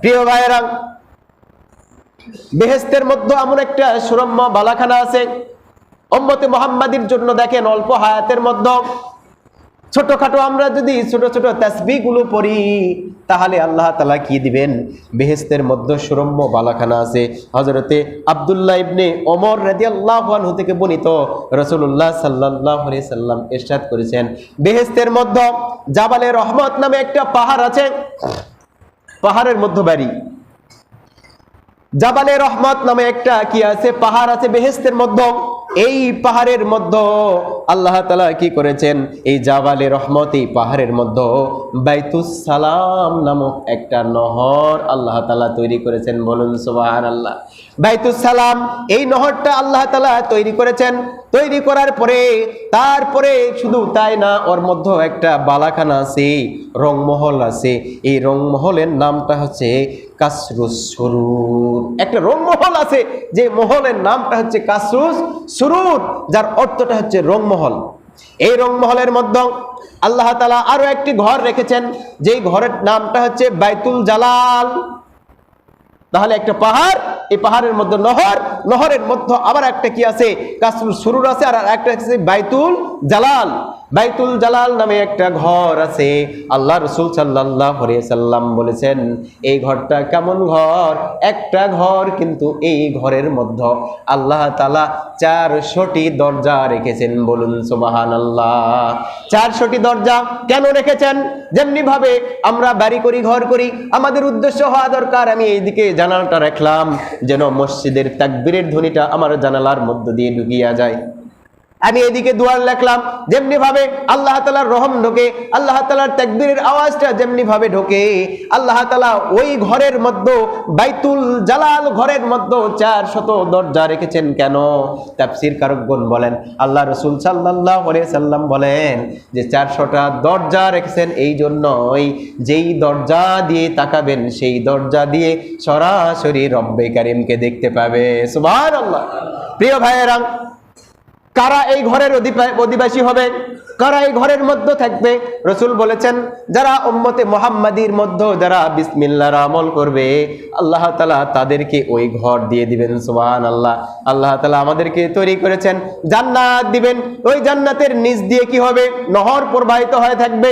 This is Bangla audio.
প্রিয় ভাইয়েরা, বেহেশতের মধ্যে এমন একটা সুরম্য বালাখানা আছে উম্মতে মুহাম্মাদির জন্য। দেখেন, অল্প হায়াতের মধ্যে ছোটখাটো আমরা যদি ছোট ছোট তাসবিহ গুলো পড়ি, তাহলে আল্লাহ তাআলা কি দিবেন? বেহেশতের মধ্যে সুরম্য বালাখানা আছে। হযরতে আব্দুল্লাহ ইবনে ওমর রাদিয়াল্লাহু আনহু থেকে বর্ণিত, রাসূলুল্লাহ সাল্লাল্লাহু আলাইহি সাল্লাম ইরশাদ করেছেন, বেহেশতের মধ্যে জাবালে রহমত নামে একটা পাহাড় আছে। পাহাড়ের মধ্যে বাড়ি, জাবালে রহমত নামে একটা কি আছে? পাহাড় আছে বেহেশতের মধ্যে। এই পাহাড়ের মধ্যে আল্লাহ তাআলা কি করেছেন? এই জাবালে রহমত, এই পাহাড়ের মধ্যে বাইতুস সালাম নামক একটা নহর আল্লাহ তাআলা তৈরি করেছেন। বলুন সুবহানাল্লাহ। বাইতুস সালাম, এই নহরটা আল্লাহ তাআলা তৈরি করেছেন। তৈরি করার পরে তারপরে শুধু তাই না, ওর মধ্যে একটা বালাখানা আছে, রংমহল আছে। এই রংমহলের নামটা হচ্ছে কাসরুস সুরুর। একটা রংমহল আছে, যে মহলের নামটা হচ্ছে কাসরুস সুরুর, যার অর্থটা হচ্ছে রংমহল। এই রংমহলের মধ্যে আল্লাহ তাআলা আরো একটি ঘর রেখেছেন, যেই ঘরের নামটা হচ্ছে বাইতুল জালাল। তাহলে একটা পাহাড়, এই পাহাড়ের মধ্যে নহর, নহরের মধ্যে আবার একটা কি আছে? কাসরুস সুরুর আছে, আর একটা আছে বাইতুল জালাল। বাইতুল জালাল নামে একটা ঘর আছে। আল্লাহ রাসূল সাল্লাল্লাহু আলাইহি সাল্লাম বলেছেন, এই ঘরটা কেমন ঘর? একটা ঘর, কিন্তু এই ঘরের মধ্যে আল্লাহ তাআলা 400টি দরজা রেখেছেন। বলুন সুবহানাল্লাহ। 400টি দরজা কেন রেখেছেন? যেমনি ভাবে আমরা বাড়ি করি, ঘর করি, আমাদের উদ্দেশ্য হওয়া দরকার, আমি এইদিকে জানালাটা রাখলাম যেন মসজিদের তাকবীরের ধ্বনিটা আমার জানালার মধ্য দিয়ে ঢুকিয়া যায়। আমি এদিকে দুয়ার লেখলাম, যেমনি ভাবে আল্লাহ তাআলার রহম ঢোকে, আল্লাহ তাআলার তাকবীরের আওয়াজটা যেমনি ভাবে ঢোকে, আল্লাহ তাআলা ওই ঘরের মধ্যে, বাইতুল জালাল ঘরের মধ্যে 400 দরজা রেখেছেন। কেন? তাফসীর কারকগণ বলেন, আল্লাহ রাসূল সাল্লাল্লাহু আলাইহি সাল্লাম বলেন যে 400টা দরজা রেখেছেন এই জন্যই, যেই দরজা দিয়ে তাকাবেন সেই দরজা দিয়ে সরাসরি রব্বে কারীমকে দেখতে পাবে। সুবহানাল্লাহ। প্রিয় ভাইয়েরা, কারা এই ঘরের অধিবাসী হবে? কারা এই ঘরের মধ্যে থাকবে? রাসূল বলেছেন, যারা উম্মতে মুহাম্মাদির মধ্যে যারা বিসমিল্লাহর আমল করবে, আল্লাহ তাআলা তাদেরকে ওই ঘর দিয়ে দিবেন। সুবহানাল্লাহ। আল্লাহ তাআলা আমাদেরকে তৈরি করেছেন, জান্নাত দিবেন। ওই জান্নাতের নিচ দিয়ে কি হবে? নহর প্রবাহিত হয়ে থাকবে।